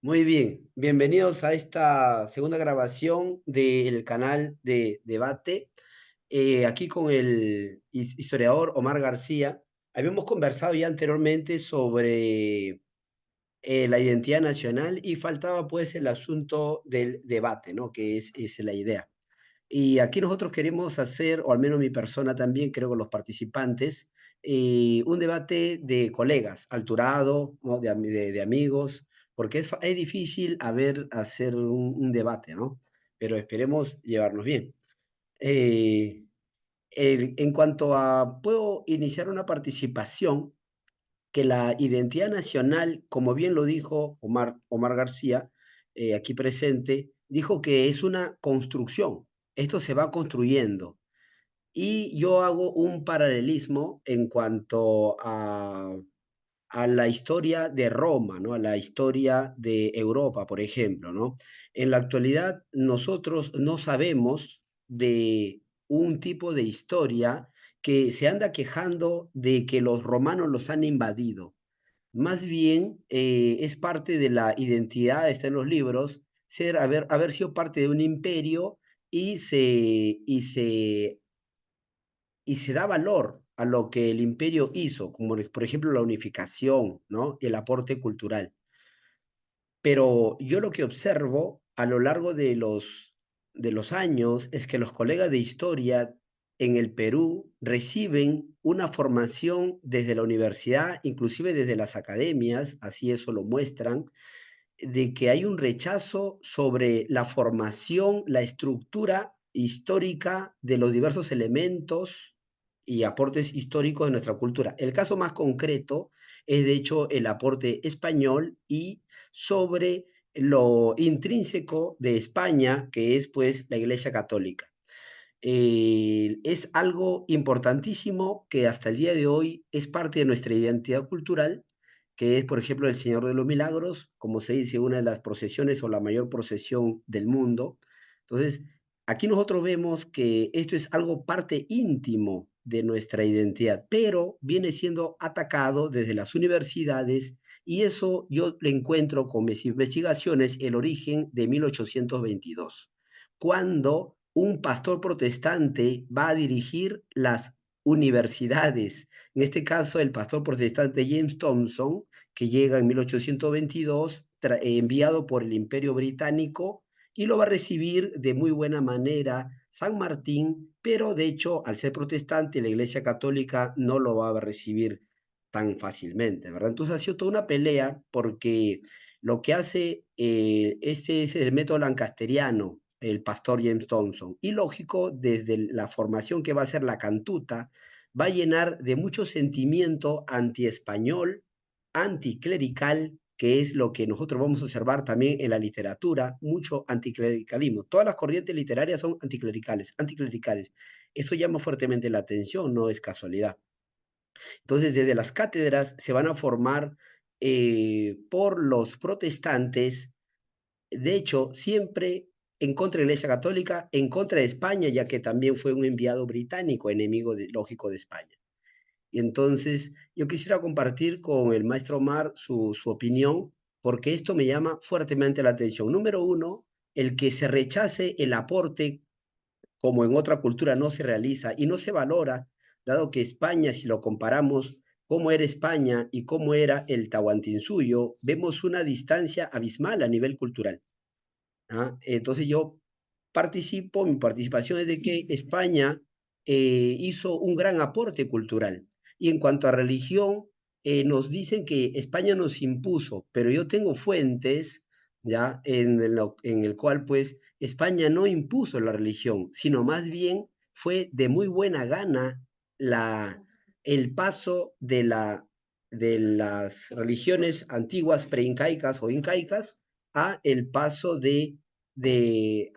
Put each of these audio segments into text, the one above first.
Muy bien, bienvenidos a esta segunda grabación del canal de debate. Aquí con el historiador Omar García. Habíamos conversado ya anteriormente sobre la identidad nacional y faltaba pues el asunto del debate, ¿no? Que es la idea. Y aquí nosotros queremos hacer, o al menos mi persona también, creo que los participantes, un debate de colegas, alturado, ¿no? De amigos, porque es difícil hacer un debate, ¿no? Pero esperemos llevarnos bien. Eh, en cuanto a, puedo iniciar una participación que la identidad nacional, como bien lo dijo Omar García, aquí presente, dijo que es una construcción. Esto se va construyendo. Y yo hago un paralelismo en cuanto a la historia de Roma, ¿no? A la historia de Europa, por ejemplo, ¿no? En la actualidad, nosotros no sabemos de un tipo de historia que se anda quejando de que los romanos los han invadido. Más bien, es parte de la identidad, está en los libros, haber sido parte de un imperio y se da valor a lo que el imperio hizo, como por ejemplo la unificación, ¿no? El aporte cultural. Pero yo lo que observo a lo largo de los años es que los colegas de historia en el Perú reciben una formación desde la universidad, inclusive desde las academias, así eso lo muestran, de que hay un rechazo sobre la formación, la estructura histórica de los diversos elementos y aportes históricos de nuestra cultura. El caso más concreto es, de hecho, el aporte español y sobre lo intrínseco de España, que es pues la Iglesia Católica. Es algo importantísimo que hasta el día de hoy es parte de nuestra identidad cultural, que es, por ejemplo, el Señor de los Milagros, como se dice, una de las procesiones o la mayor procesión del mundo. Entonces, aquí nosotros vemos que esto es algo parte íntimo de nuestra identidad, pero viene siendo atacado desde las universidades y eso yo le encuentro con mis investigaciones el origen de 1822 cuando un pastor protestante va a dirigir las universidades. En este caso, el pastor protestante James Thompson, que llega en 1822, enviado por el Imperio Británico, y lo va a recibir de muy buena manera San Martín, pero de hecho, al ser protestante, la Iglesia Católica no lo va a recibir tan fácilmente, ¿verdad? Entonces ha sido toda una pelea porque lo que hace este es el método lancasteriano, el pastor James Thompson. Y lógico, desde la formación que va a ser la cantuta, va a llenar de mucho sentimiento antiespañol, anticlerical, que es lo que nosotros vamos a observar también en la literatura, mucho anticlericalismo. Todas las corrientes literarias son anticlericales, anticlericales. Eso llama fuertemente la atención, no es casualidad. Entonces, desde las cátedras se van a formar por los protestantes, de hecho, siempre en contra de la Iglesia Católica, en contra de España, ya que también fue un enviado británico, enemigo lógico de España. Y entonces, yo quisiera compartir con el maestro Omar su opinión, porque esto me llama fuertemente la atención. Número uno, el que se rechace el aporte como en otra cultura no se realiza y no se valora, dado que España, si lo comparamos cómo era España y cómo era el Tahuantinsuyo, vemos una distancia abismal a nivel cultural. ¿Ah? Entonces yo mi participación es de que España hizo un gran aporte cultural. Y en cuanto a religión, nos dicen que España nos impuso, pero yo tengo fuentes, ya, en el cual pues España no impuso la religión, sino más bien fue de muy buena gana el paso de las religiones antiguas preincaicas o incaicas a el paso a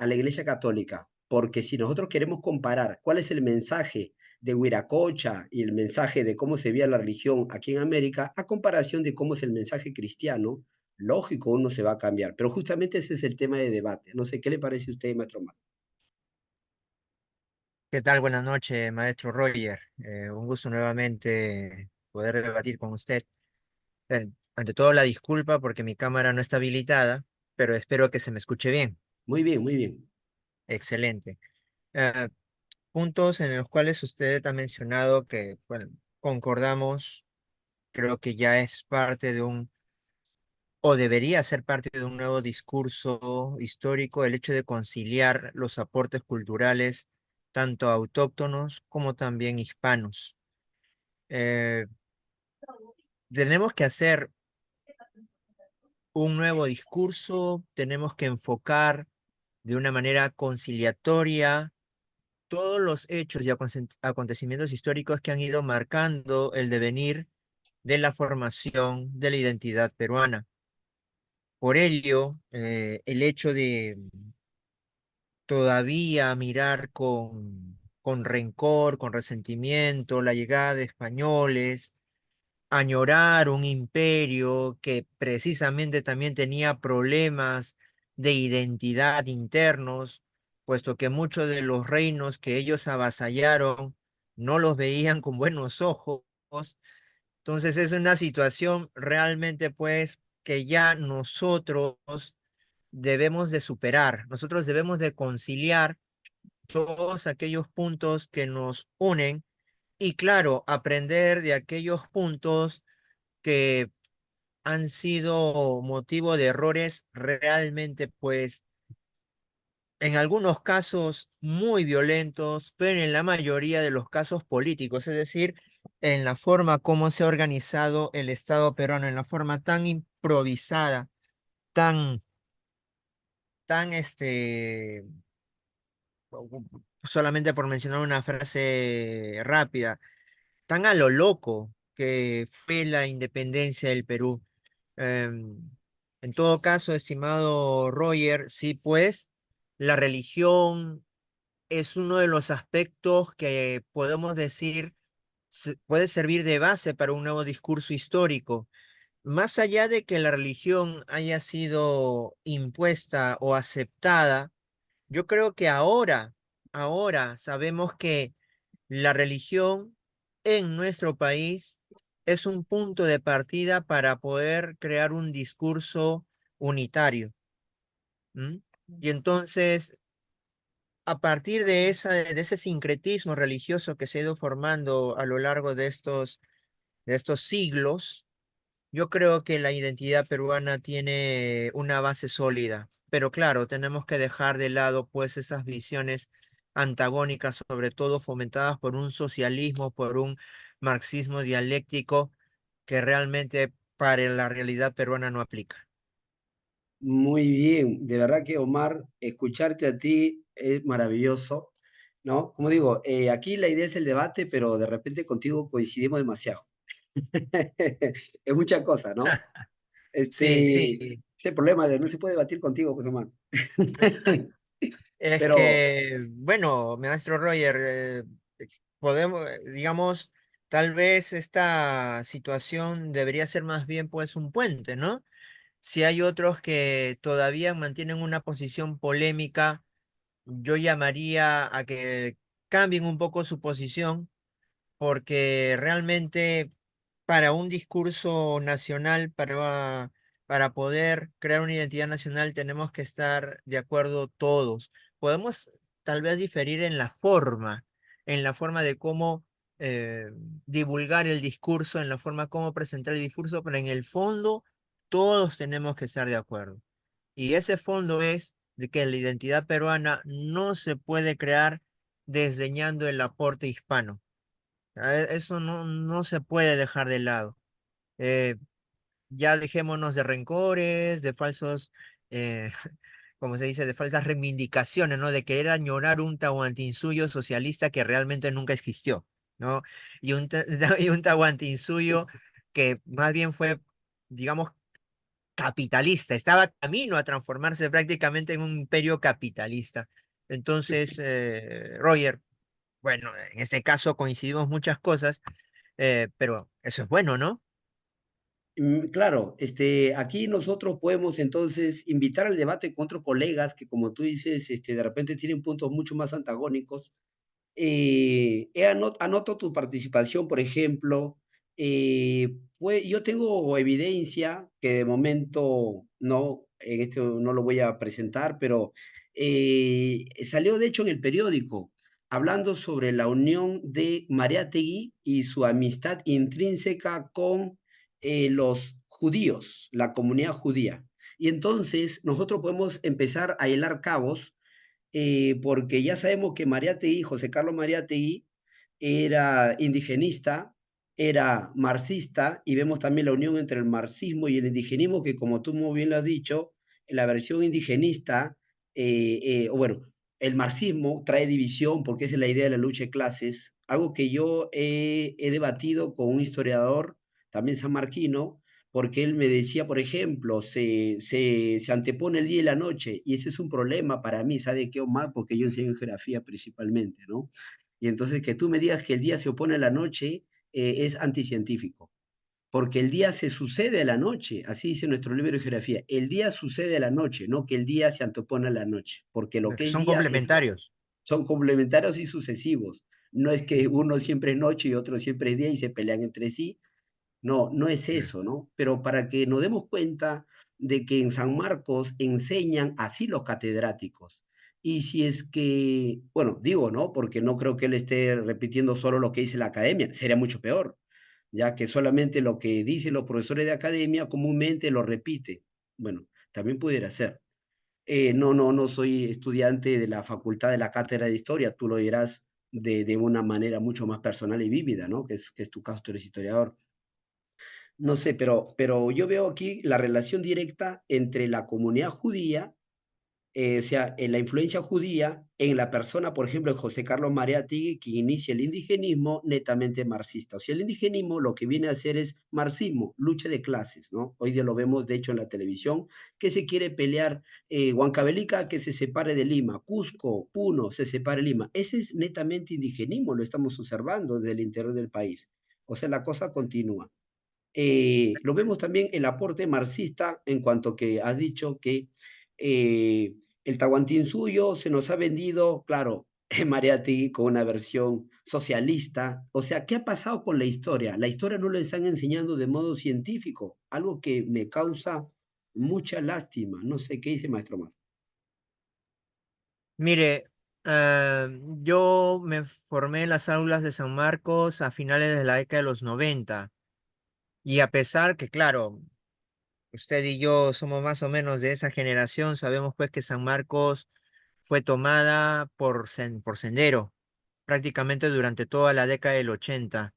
la Iglesia Católica, porque si nosotros queremos comparar cuál es el mensaje de Huiracocha y el mensaje de cómo se veía la religión aquí en América, a comparación de cómo es el mensaje cristiano, lógico, uno se va a cambiar. Pero justamente ese es el tema de debate. No sé, ¿qué le parece a usted, maestro Mar? ¿Qué tal? Buenas noches, maestro Roger. Un gusto nuevamente poder debatir con usted. Ante todo, la disculpa porque mi cámara no está habilitada, pero espero que se me escuche bien. Muy bien, muy bien. Excelente. Ah, puntos en los cuales usted ha mencionado que, bueno, concordamos, creo que ya es parte de o debería ser parte de un nuevo discurso histórico, el hecho de conciliar los aportes culturales, tanto autóctonos como también hispanos. Eh, tenemos que hacer un nuevo discurso, tenemos que enfocar de una manera conciliatoria todos los hechos y acontecimientos históricos que han ido marcando el devenir de la formación de la identidad peruana. Por ello, el hecho de todavía mirar con rencor, con resentimiento, la llegada de españoles, añorar un imperio que precisamente también tenía problemas de identidad internos, puesto que muchos de los reinos que ellos avasallaron no los veían con buenos ojos. Entonces es una situación realmente pues que ya nosotros debemos de superar, nosotros debemos de conciliar todos aquellos puntos que nos unen y claro, aprender de aquellos puntos que han sido motivo de errores realmente, pues, en algunos casos muy violentos, pero en la mayoría de los casos políticos, es decir, en la forma como se ha organizado el Estado peruano, en la forma tan improvisada, tan, tan, solamente por mencionar una frase rápida, tan a lo loco que fue la independencia del Perú. Em, en todo caso, estimado Roger, sí, pues la religión es uno de los aspectos que podemos decir puede servir de base para un nuevo discurso histórico. Más allá de que la religión haya sido impuesta o aceptada, yo creo que ahora sabemos que la religión en nuestro país es un punto de partida para poder crear un discurso unitario. ¿M? Y entonces, a partir de ese sincretismo religioso que se ha ido formando a lo largo de estos siglos, yo creo que la identidad peruana tiene una base sólida, pero claro, tenemos que dejar de lado pues esas visiones antagónicas, sobre todo fomentadas por un socialismo, por un marxismo dialéctico que realmente para la realidad peruana no aplica. Muy bien, de verdad que Omar, escucharte a ti es maravilloso, ¿no? Como digo, aquí la idea es el debate, pero de repente contigo coincidimos demasiado. Es mucha cosa, ¿no? Sí, Este, sí, ese problema de no se puede debatir contigo, pues, Omar. es Pero que, bueno, maestro Roger, podemos, digamos, tal vez esta situación debería ser más bien pues un puente, ¿no? Si hay otros que todavía mantienen una posición polémica, yo llamaría a que cambien un poco su posición, porque realmente para un discurso nacional, para poder crear una identidad nacional, tenemos que estar de acuerdo todos. Podemos tal vez diferir en la forma de cómo eh, divulgar el discurso, en la forma como presentar el discurso, pero en el fondo todos tenemos que estar de acuerdo. Y ese fondo es de que la identidad peruana no se puede crear desdeñando el aporte hispano. Eso no se puede dejar de lado. Eh, ya dejémonos de rencores, de falsos, eh, como se dice, de falsas reivindicaciones, ¿no? De querer añorar un Tahuantinsuyo socialista que realmente nunca existió, ¿no? Y y un Tahuantinsuyo que más bien fue, digamos, capitalista, estaba camino a transformarse prácticamente en un imperio capitalista. Entonces, Roger, bueno, en este caso coincidimos muchas cosas, pero eso es bueno, ¿no? claro, aquí nosotros podemos entonces invitar al debate con otros colegas que, como tú dices, de repente tienen puntos mucho más antagónicos. Anoto tu participación, por ejemplo, Pues yo tengo evidencia que de momento no, en esto no lo voy a presentar, pero salió de hecho en el periódico hablando sobre la unión de Mariátegui y su amistad intrínseca con los judíos, la comunidad judía. Y entonces nosotros podemos empezar a hilar cabos porque ya sabemos que Mariátegui, José Carlos Mariátegui, era indigenista, era marxista, y vemos también la unión entre el marxismo y el indigenismo, que como tú muy bien lo has dicho, la versión indigenista, o bueno, el marxismo trae división porque esa es la idea de la lucha de clases, algo que yo he debatido con un historiador, también sanmarquino, porque él me decía, por ejemplo, se antepone el día y la noche, y ese es un problema para mí, ¿sabe qué, Omar? Porque yo enseño geografía principalmente, ¿no? Y entonces que tú me digas que el día se opone a la noche es anticientífico, porque el día se sucede a la noche, así dice nuestro libro de geografía, el día sucede a la noche, no que el día se antepone a la noche, porque lo Que que es son día es, complementarios. son complementarios y sucesivos. No es que uno siempre es noche y otro siempre es día y se pelean entre sí, no, no es Mm. eso, ¿no? Pero para que nos demos cuenta de que en San Marcos enseñan así los catedráticos. Y si es que, bueno, digo, ¿no? Porque no creo que él esté repitiendo solo lo que dice la academia, sería mucho peor, ya que solamente lo que dicen los profesores de academia comúnmente lo repite. Bueno, también pudiera ser. No soy estudiante de la facultad de la cátedra de historia, tú lo dirás de una manera mucho más personal y vívida, ¿no? Que es tu caso, tú eres historiador. No sé, pero yo veo aquí la relación directa entre la comunidad judía, o sea, en la influencia judía en la persona, por ejemplo, de José Carlos Mariátegui, que inicia el indigenismo netamente marxista. O sea, el indigenismo lo que viene a hacer es marxismo, lucha de clases, ¿no? Hoy día lo vemos, de hecho, en la televisión, que se quiere pelear Huancavelica que se separe de Lima, Cusco, Puno, se separe de Lima. Ese es netamente indigenismo, lo estamos observando desde el interior del país. O sea, la cosa continúa. Lo vemos también el aporte marxista en cuanto que has dicho que el Tahuantinsuyo se nos ha vendido, claro, Mariátegui con una versión socialista. O sea, ¿qué ha pasado con la historia? La historia no la están enseñando de modo científico, algo que me causa mucha lástima. No sé qué dice Maestro Mar. Mire, yo me formé en las aulas de San Marcos a finales de la década de los 90 y a pesar que, claro, usted y yo somos más o menos de esa generación, sabemos pues que San Marcos fue tomada por Sendero prácticamente durante toda la década del 80.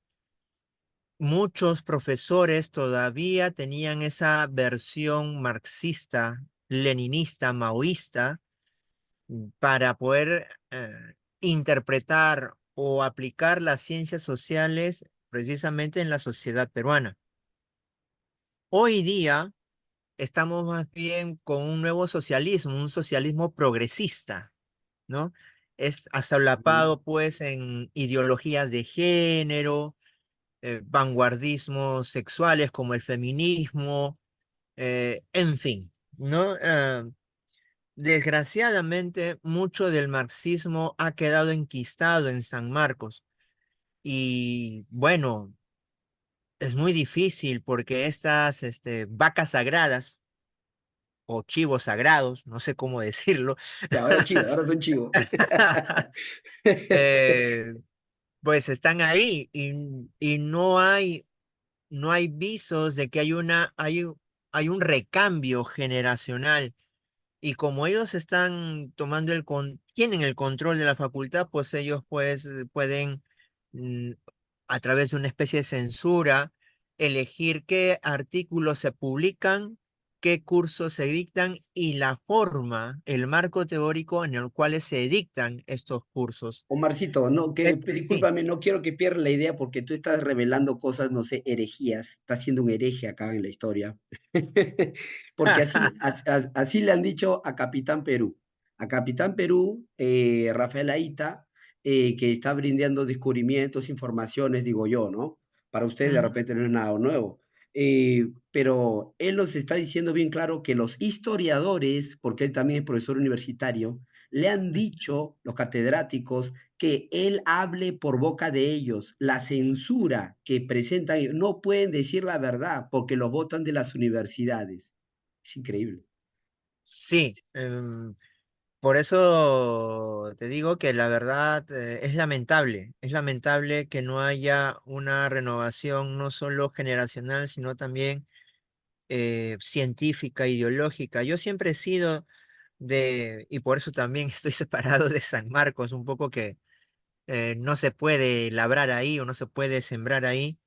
Muchos profesores todavía tenían esa versión marxista, leninista, maoísta para poder interpretar o aplicar las ciencias sociales precisamente en la sociedad peruana. Hoy día estamos más bien con un nuevo socialismo, un socialismo progresista, ¿no? Es Ujú. asolapado pues en ideologías de género, vanguardismos sexuales como el feminismo, en fin, ¿no? Desgraciadamente, mucho del marxismo ha quedado enquistado en San Marcos y bueno, es muy difícil porque estas vacas sagradas o chivos sagrados, no sé cómo decirlo, Y ahora es chivo, ahora son chivos. eh, pues están ahí y no hay visos de que hay un recambio generacional. Y como ellos están tienen el control de la facultad, pues ellos pues pueden, mm, a través de una especie de censura, elegir qué artículos se publican, qué cursos se dictan y la forma, el marco teórico en el cual se dictan estos cursos. Omarcito, no, Eh, Sí. discúlpame, no quiero que pierdas la idea porque tú estás revelando cosas, no sé, herejías, estás siendo un hereje acá en la historia. Porque así le han dicho a Capitán Perú. A Capitán Perú, Rafael Aita, que está brindando descubrimientos, informaciones, digo yo, ¿no? Para ustedes de Ujú. repente no es nada nuevo. Pero él nos está diciendo bien claro que los historiadores, porque él también es profesor universitario, le han dicho los catedráticos que él hable por boca de ellos. La censura que presentan, no pueden decir la verdad porque los votan de las universidades. Es increíble. Sí, por eso te digo que la verdad es lamentable que no haya una renovación no solo generacional, sino también científica, ideológica. Yo siempre he sido y por eso también estoy separado de San Marcos, un poco que no se puede labrar ahí o no se puede sembrar ahí.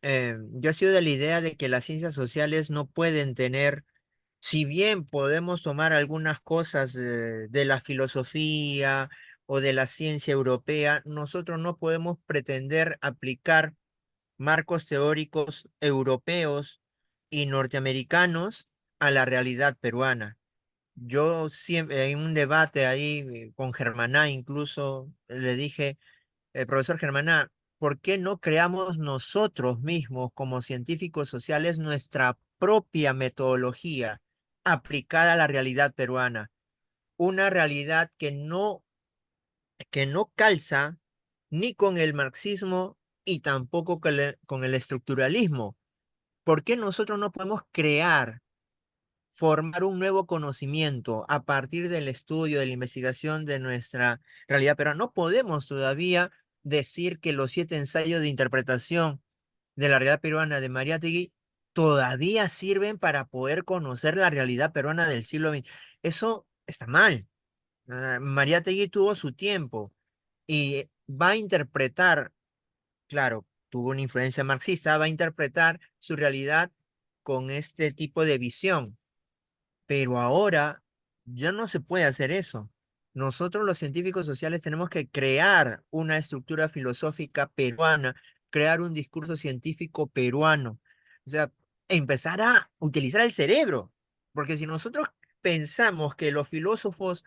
Yo he sido de la idea de que las ciencias sociales no pueden tener, si bien podemos tomar algunas cosas de la filosofía o de la ciencia europea, nosotros no podemos pretender aplicar marcos teóricos europeos y norteamericanos a la realidad peruana. Yo siempre, en un debate ahí con Germaná, incluso le dije, profesor Germaná, ¿por qué no creamos nosotros mismos como científicos sociales nuestra propia metodología aplicada a la realidad peruana? Una realidad que no calza ni con el marxismo y tampoco con el estructuralismo. ¿Por qué nosotros no podemos crear, formar un nuevo conocimiento a partir del estudio, de la investigación de nuestra realidad? Pero no podemos todavía decir que los 7 ensayos de interpretación de la realidad peruana de Mariátegui todavía sirven para poder conocer la realidad peruana del siglo XX. Eso está mal. Mariátegui tuvo su tiempo y va a interpretar, claro, tuvo una influencia marxista, va a interpretar su realidad con este tipo de visión, pero ahora ya no se puede hacer eso. Nosotros los científicos sociales tenemos que crear una estructura filosófica peruana, crear un discurso científico peruano, o sea, empezar a utilizar el cerebro, porque si nosotros pensamos que los filósofos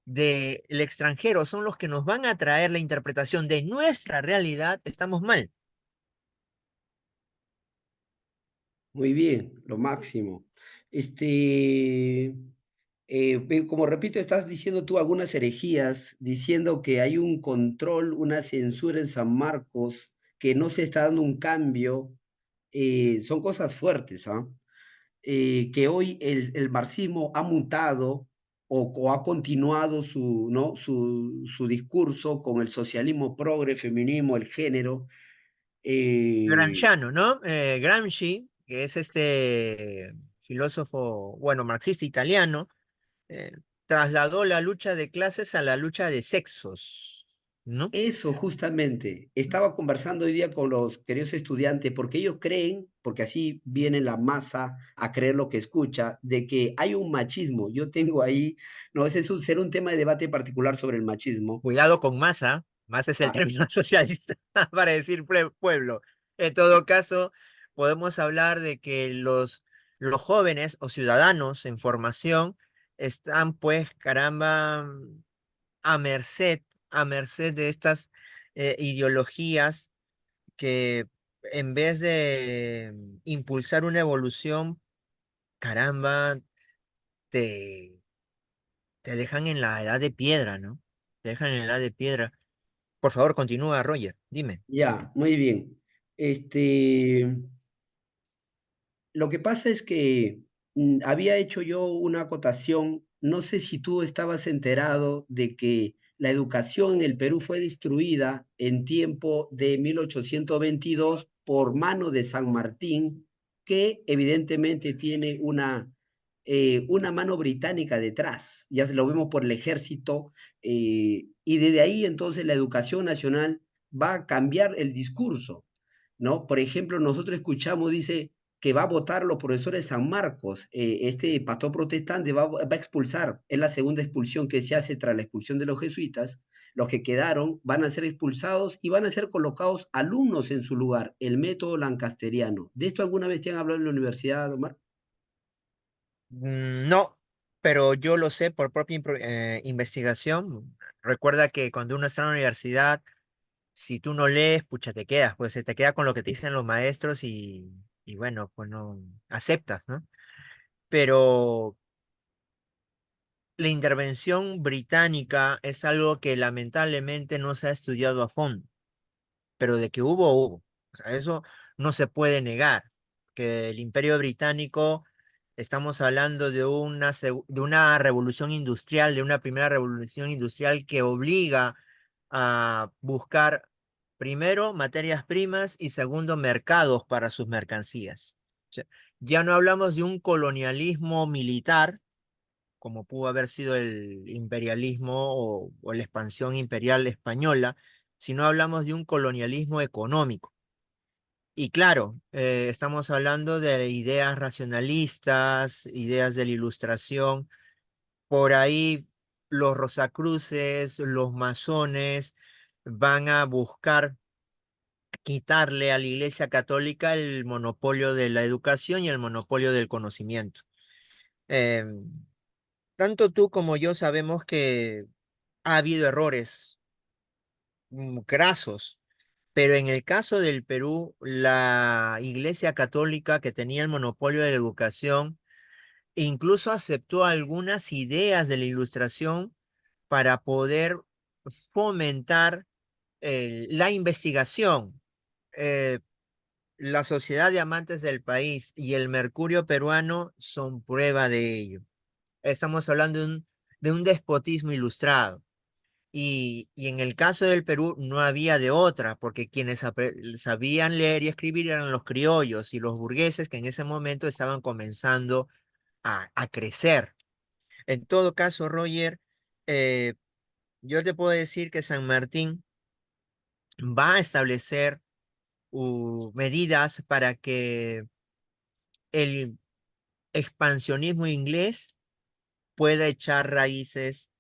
del extranjero son los que nos van a traer la interpretación de nuestra realidad, estamos mal. Muy bien, lo máximo. Como repito, estás diciendo tú algunas herejías, diciendo que hay un control, una censura en San Marcos, que no se está dando un cambio. Son cosas fuertes, ¿ah? Que hoy el marxismo ha mutado o ha continuado su, ¿no? su discurso con el socialismo progre, feminismo, el género. eh, Gramsciano, ¿no? Gramsci, que es este filósofo, bueno, marxista italiano, eh, trasladó la lucha de clases a la lucha de sexos, ¿no? Eso justamente. Estaba conversando hoy día con los queridos estudiantes porque ellos creen, porque así viene la masa a creer lo que escucha, de que hay un machismo. Yo tengo ahí, no, ese será un tema de debate particular sobre el machismo. Cuidado con masa, masa es el Ah, término socialista para decir pueblo. En todo caso, podemos hablar de que los jóvenes o ciudadanos en formación están, pues, caramba, a merced, a merced de estas ideologías que en vez de impulsar una evolución, caramba, te, te dejan en la edad de piedra, ¿no? Te dejan en la edad de piedra. Por favor, continúa, Roger, dime. ya, muy bien. Este, Lo que pasa es que había hecho yo una acotación, no sé si tú estabas enterado de que la educación en el Perú fue destruida en tiempo de 1822 por mano de San Martín, que evidentemente tiene una mano británica detrás, ya se lo vemos por el ejército, y desde ahí entonces la educación nacional va a cambiar el discurso, ¿no? Por ejemplo, nosotros escuchamos, dice, que va a votar los profesores de San Marcos. Este pastor protestante va a expulsar, es la segunda expulsión que se hace tras la expulsión de los jesuitas. Los que quedaron van a ser expulsados y van a ser colocados alumnos en su lugar, el método lancasteriano. ¿De esto alguna vez te han hablado en la universidad, Omar? No, pero yo lo sé por propia investigación. Recuerda que cuando uno está en la universidad, si tú no lees, pucha, te quedas, pues se te queda con lo que te dicen los maestros y bueno, pues no aceptas, ¿no? Pero la intervención británica es algo que lamentablemente no se ha estudiado a fondo, pero de que hubo, hubo. O sea, eso no se puede negar, que el Imperio Británico, estamos hablando de de una revolución industrial, de una primera revolución industrial que obliga a buscar primero materias primas y segundo mercados para sus mercancías. O sea, ya no hablamos de un colonialismo militar, como pudo haber sido el imperialismo o la expansión imperial española, sino hablamos de un colonialismo económico. Y claro, estamos hablando de ideas racionalistas, ideas de la Ilustración. Por ahí los Rosacruces, los masones van a buscar quitarle a la Iglesia Católica el monopolio de la educación y el monopolio del conocimiento. Em, Tanto tú como yo sabemos que ha habido errores grasos, pero en el caso del Perú, la Iglesia Católica, que tenía el monopolio de la educación, incluso aceptó algunas ideas de la Ilustración para poder fomentar la investigación. Eh, la Sociedad de Amantes del País y el Mercurio peruano son prueba de ello. Estamos hablando de un despotismo ilustrado. Y en el caso del Perú no había de otra, porque quienes sabían leer y escribir eran los criollos y los burgueses que en ese momento estaban comenzando a crecer. En todo caso, Roger, eh, yo te puedo decir que San Martín va a establecer medidas para que el expansionismo inglés pueda echar raíces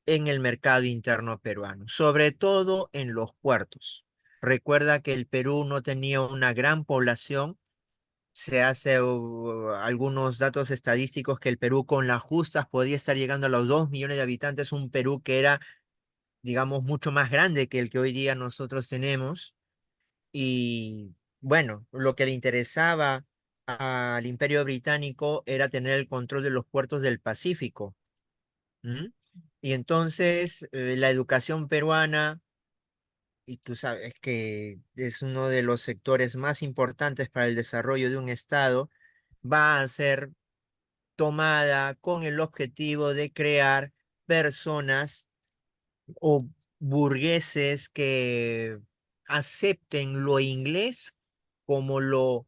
en el mercado interno peruano, sobre todo en los puertos. Recuerda que el Perú no tenía una gran población. Se hace algunos datos estadísticos que el Perú con las justas podía estar llegando a los 2 millones de habitantes, un Perú que era, digamos, mucho más grande que el que hoy día nosotros tenemos. Y bueno, lo que le interesaba al Imperio Británico era tener el control de los puertos del Pacífico. ¿M? Y entonces la educación peruana, y tú sabes que es uno de los sectores más importantes para el desarrollo de un estado, va a ser tomada con el objetivo de crear personas o burgueses que acepten lo inglés como lo,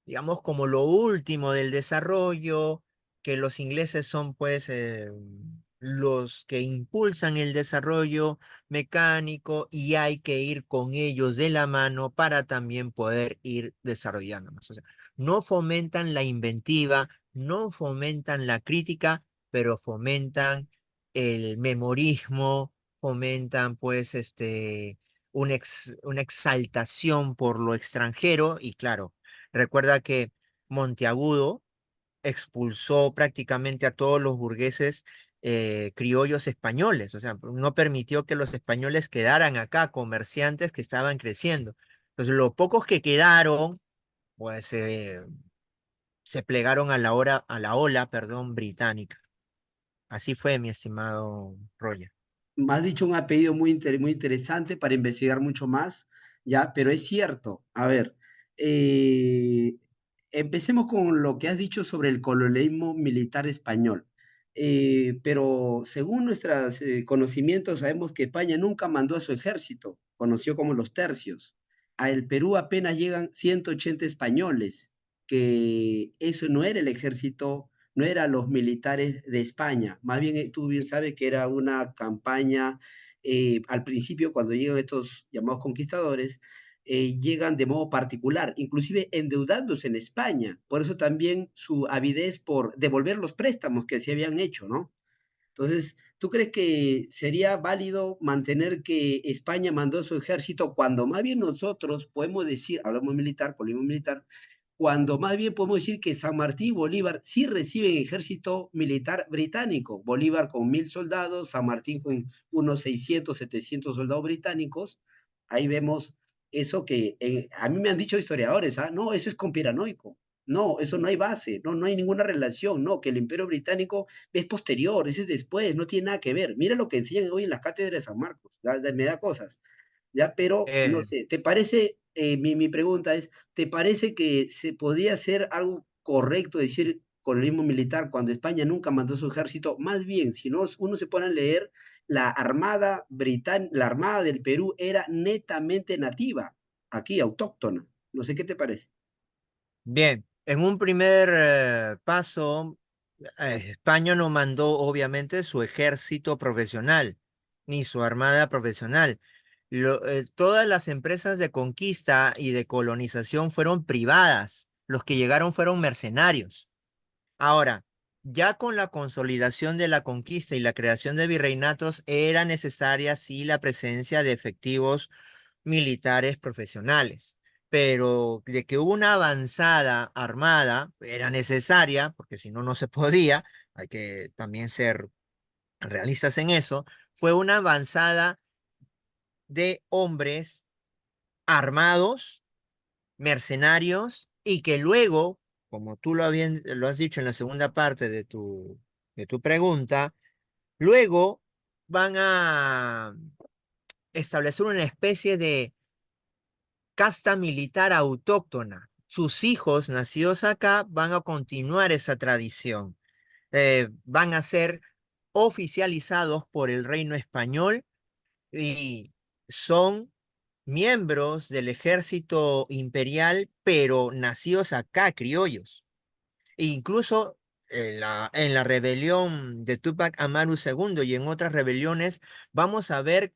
digamos, como lo último del desarrollo, que los ingleses son pues los que impulsan el desarrollo mecánico y hay que ir con ellos de la mano para también poder ir desarrollándonos. O sea, no fomentan la inventiva, no fomentan la crítica, pero fomentan el memorismo, fomentan pues una exaltación por lo extranjero y claro, recuerda que Monteagudo expulsó prácticamente a todos los burgueses criollos españoles, o sea, no permitió que los españoles quedaran acá, comerciantes que estaban creciendo. Entonces, los pocos que quedaron, pues se plegaron a a la ola, perdón, británica. Así fue, mi estimado Roger. Me has dicho un apellido muy interesante para investigar mucho más, ya, pero es cierto. A ver, eh, empecemos con lo que has dicho sobre el colonialismo militar español. Pero según nuestros conocimientos, sabemos que España nunca mandó a su ejército, conoció como los tercios. A el Perú apenas llegan 180 españoles, que eso no era el ejército, no eran los militares de España, más bien tú bien sabes que era una campaña, al principio cuando llegan estos llamados conquistadores, llegan de modo particular, inclusive endeudándose en España, por eso también su avidez por devolver los préstamos que se habían hecho, ¿no? Entonces, ¿tú crees que sería válido mantener que España mandó su ejército cuando más bien nosotros podemos decir, hablamos militar, colismo militar, cuando más bien podemos decir que San Martín y Bolívar sí reciben ejército militar británico, Bolívar con 1000 soldados, San Martín con unos 600, 700 soldados británicos, ahí vemos eso que a mí me han dicho historiadores, ¿ah? No, eso es conspiranoico, No, eso no hay base, no, no hay ninguna relación, no, que el Imperio Británico es posterior, ese es después, no tiene nada que ver. Mira lo que enseñan hoy en las cátedras de San Marcos, me da cosas, ¿ya? Pero, no Eh, sé, ¿te parece, mi pregunta es, ¿te parece que se podía hacer algo correcto, decir colonialismo militar, cuando España nunca mandó su ejército? Más bien, si no, uno se pone a leer, la Armada del Perú era netamente nativa, aquí, autóctona. No sé qué te parece. Bien, en un primer paso, España no mandó obviamente su ejército profesional, ni su armada profesional. Todas las empresas de conquista y de colonización fueron privadas. Los que llegaron fueron mercenarios. Ahora, ya con la consolidación de la conquista y la creación de virreinatos, era necesaria sí la presencia de efectivos militares profesionales, pero de que hubo una avanzada armada era necesaria, porque si no, no se podía, hay que también ser realistas en eso, fue una avanzada de hombres armados, mercenarios, y que luego, como tú lo has dicho en la segunda parte de tu pregunta, luego van a establecer una especie de casta militar autóctona. Sus hijos nacidos acá van a continuar esa tradición. Van a ser oficializados por el reino español y son miembros del ejército imperial, pero nacidos acá, criollos. E incluso en la rebelión de Tupac Amaru II y en otras rebeliones, vamos a ver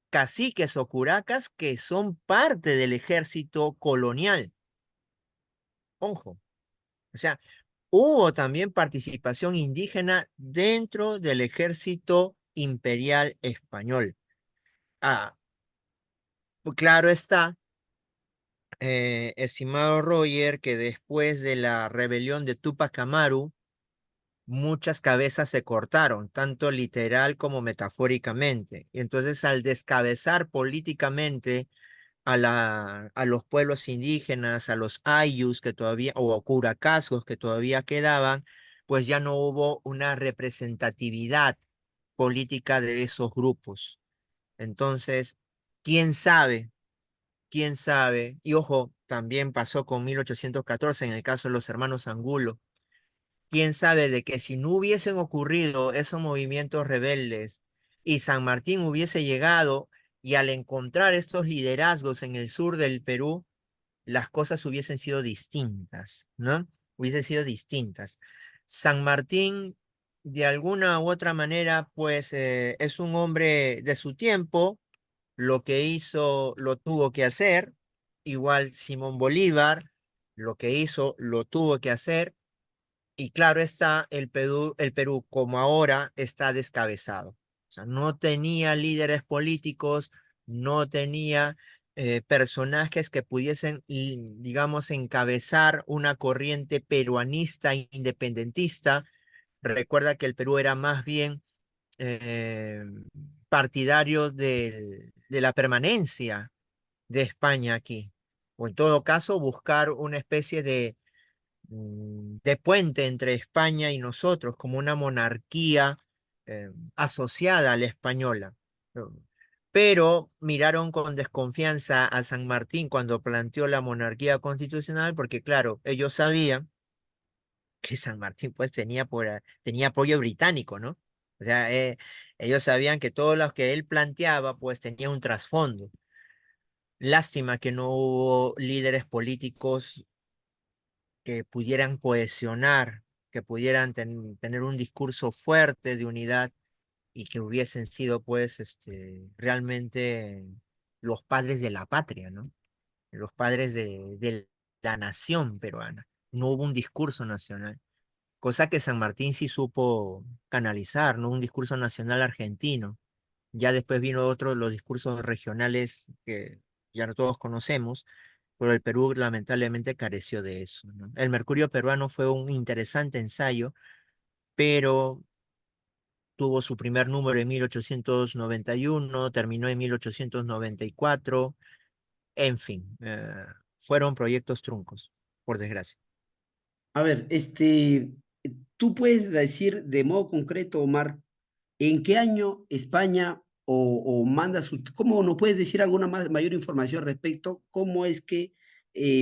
caciques o curacas que son parte del ejército colonial. Ojo, o sea, hubo también participación indígena dentro del ejército imperial español. Ah, pues claro está, estimado Roger, que después de la rebelión de Tupac Amaru, muchas cabezas se cortaron, tanto literal como metafóricamente. Y entonces, al descabezar políticamente a los pueblos indígenas, a los ayllus que todavía, o curacazgos que todavía quedaban, pues ya no hubo una representatividad política de esos grupos. Entonces, quién sabe, quién sabe, y ojo, también pasó con 1814 en el caso de los hermanos Angulo. Quién sabe de que si no hubiesen ocurrido esos movimientos rebeldes y San Martín hubiese llegado y al encontrar estos liderazgos en el sur del Perú, las cosas hubiesen sido distintas, ¿no? Hubiesen sido distintas. San Martín, de alguna u otra manera, pues es un hombre de su tiempo, lo que hizo lo tuvo que hacer, igual Simón Bolívar, lo que hizo lo tuvo que hacer, y claro está, el Perú como ahora está descabezado. O sea, no tenía líderes políticos, no tenía personajes que pudiesen, digamos, encabezar una corriente peruanista independentista. Recuerda que el Perú era más bien eh, partidario de la permanencia de España aquí. O en todo caso, buscar una especie de puente entre España y nosotros, como una monarquía asociada a la española. ¿No? Pero miraron con desconfianza a San Martín cuando planteó la monarquía constitucional, porque claro, ellos sabían que San Martín pues tenía apoyo británico, ¿no? O sea, ellos sabían que todo lo que él planteaba pues tenía un trasfondo. Lástima que no hubo líderes políticos que pudieran cohesionar, que pudieran tener un discurso fuerte de unidad y que hubiesen sido, pues, realmente los padres de la patria, ¿no? Los padres de la nación peruana. No hubo un discurso nacional, cosa que San Martín sí supo canalizar, ¿no? Un discurso nacional argentino. Ya después vino otro, los discursos regionales que ya todos conocemos, pero el Perú lamentablemente careció de eso, ¿no? El Mercurio peruano fue un interesante ensayo, pero tuvo su primer número en 1891, terminó en 1894, en fin, fueron proyectos truncos, por desgracia. A ver, tú puedes decir de modo concreto, Omar, ¿en qué año España o manda su... ¿Cómo nos puedes decir alguna mayor información respecto? ¿Cómo es que...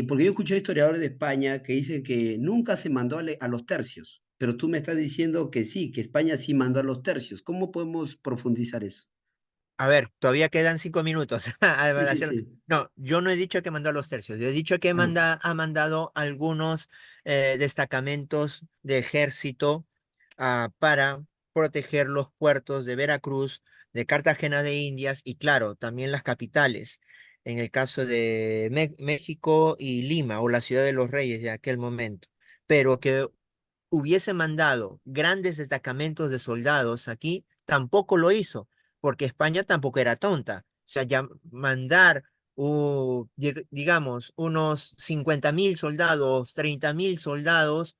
porque yo escuché historiadores de España que dicen que nunca se mandó a los tercios, pero tú me estás diciendo que sí, que España sí mandó a los tercios. ¿Cómo podemos profundizar eso? A ver, todavía quedan 5 minutos. Sí, sí, sí. No, yo no he dicho que mandó a los tercios. Yo he dicho que Ah, ha mandado algunos destacamentos de ejército para proteger los puertos de Veracruz, de Cartagena de Indias y, claro, también las capitales. En el caso de México y Lima, o la Ciudad de los Reyes de aquel momento. Pero que hubiese mandado grandes destacamentos de soldados aquí, tampoco lo hizo, porque España tampoco era tonta. O sea, ya mandar, digamos, unos 50.000 soldados, 30.000 soldados,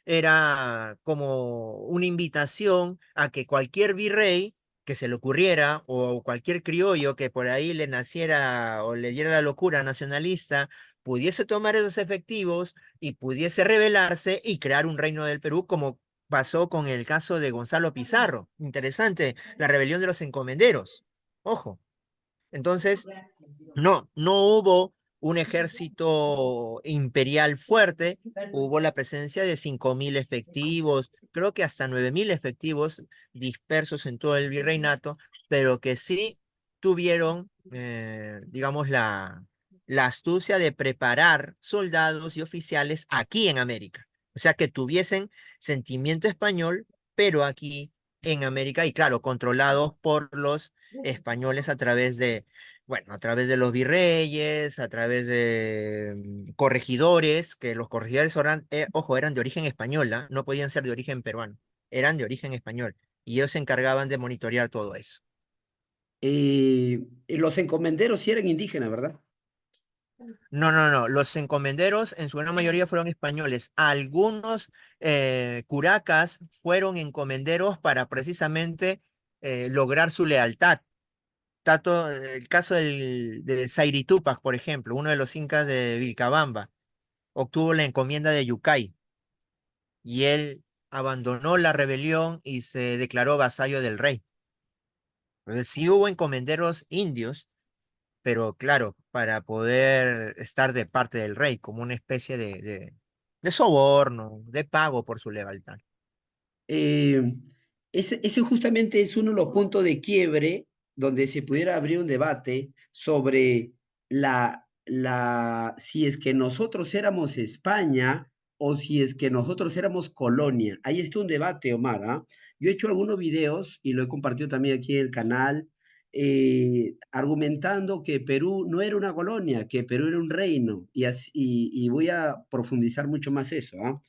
era como una invitación a que cualquier virrey que se le ocurriera, o cualquier criollo que por ahí le naciera o le diera la locura nacionalista, pudiese tomar esos efectivos y pudiese rebelarse y crear un reino del Perú, como pasó con el caso de Gonzalo Pizarro. Interesante, la rebelión de los encomenderos. Ojo. Entonces, no hubo un ejército imperial fuerte, hubo la presencia de 5.000 efectivos, creo que hasta 9.000 efectivos dispersos en todo el virreinato, pero que sí tuvieron, digamos, la astucia de preparar soldados y oficiales aquí en América. O sea, que tuviesen sentimiento español, pero aquí en América, y claro, controlados por los españoles a través de, bueno, a través de los virreyes, a través de corregidores, que los corregidores eran, ojo, eran de origen español, ¿ah? No podían ser de origen peruano, eran de origen español. Y ellos se encargaban de monitorear todo eso. los encomenderos sí eran indígenas, ¿verdad? No, no, no, los encomenderos en su gran mayoría fueron españoles. Algunos curacas fueron encomenderos para precisamente lograr su lealtad. El caso de Zairi Túpac, por ejemplo, uno de los incas de Vilcabamba, obtuvo la encomienda de Yucay y él abandonó la rebelión y se declaró vasallo del rey. Entonces, sí hubo encomenderos indios, pero claro, para poder estar de parte del rey, como una especie de soborno, de pago por su lealtad. Eh, ese justamente es uno de los puntos de quiebre donde se pudiera abrir un debate sobre si es que nosotros éramos España o si es que nosotros éramos colonia. Ahí está un debate, Omar, ¿ah? Yo he hecho algunos videos y lo he compartido también aquí en el canal, argumentando que Perú no era una colonia, que Perú era un reino, y voy a profundizar mucho más eso, ¿ah?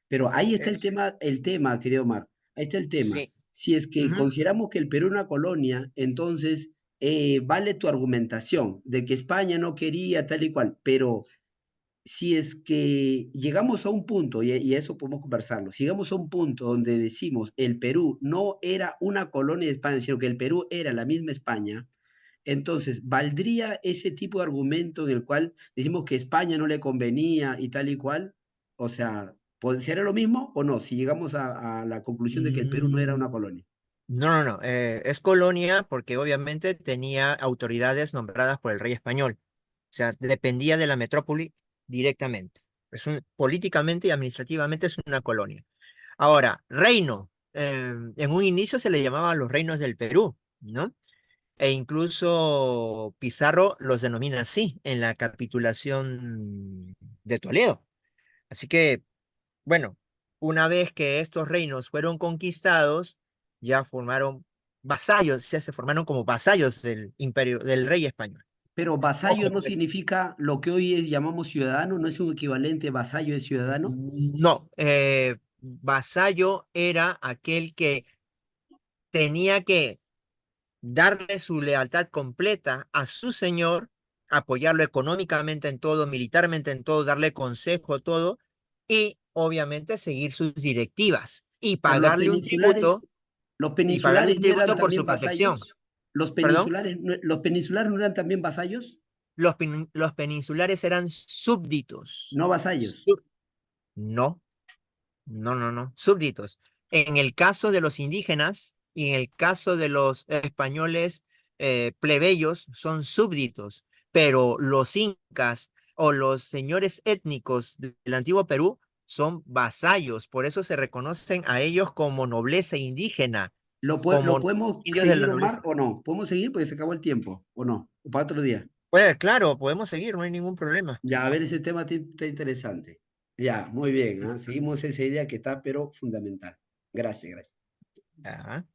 Pero ahí está Eh, el tema, querido Omar. Ahí está el tema. sí. Si es que Ujú. consideramos que el Perú es una colonia, entonces vale tu argumentación de que España no quería tal y cual, pero si es que llegamos a un punto, y eso podemos conversarlo, si llegamos a un punto donde decimos el Perú no era una colonia de España, sino que el Perú era la misma España, entonces, ¿valdría ese tipo de argumento en el cual decimos que España no le convenía y tal y cual? O sea, ¿será lo mismo o no? Si llegamos a la conclusión de que el Perú no era una Mm, colonia. no, no, no. Es colonia porque obviamente tenía autoridades nombradas por el rey español. O sea, dependía de la metrópoli directamente. Políticamente y administrativamente es una colonia. Ahora, reino. En un inicio se le llamaba los reinos del Perú, ¿no? E incluso Pizarro los denomina así en la capitulación de Toledo. Así que, bueno, una vez que estos reinos fueron conquistados, ya formaron vasallos, ya se formaron como vasallos del imperio, del rey español. Pero vasallo Ojo, no porque significa lo que hoy llamamos ciudadano, no es un equivalente vasallo de ciudadano. no, vasallo era aquel que tenía que darle su lealtad completa a su señor, apoyarlo económicamente en todo, militarmente en todo, darle consejo, todo, y obviamente seguir sus directivas Pero los y pagarle peninsulares un no eran tributo por también su protección. vasallos. ¿Perdón? Los peninsulares no eran también vasallos, Los peninsulares eran súbditos. no vasallos. Sú- No. No, no, no, súbditos. En el caso de los indígenas y en el caso de los españoles plebeyos son súbditos, pero los incas o los señores étnicos del antiguo Perú son vasallos, por eso se reconocen a ellos como nobleza indígena, Lo como podemos indios de la seguir, Omar, nobleza. o no? ¿Podemos seguir? Porque se acabó el tiempo, ¿o no? ¿O para otro día? Pues claro, podemos seguir, no hay ningún problema. Ya, a ver, ese tema está interesante. Ya, muy bien, ¿ah? Seguimos esa idea que está, pero fundamental. Gracias, gracias. Ajá.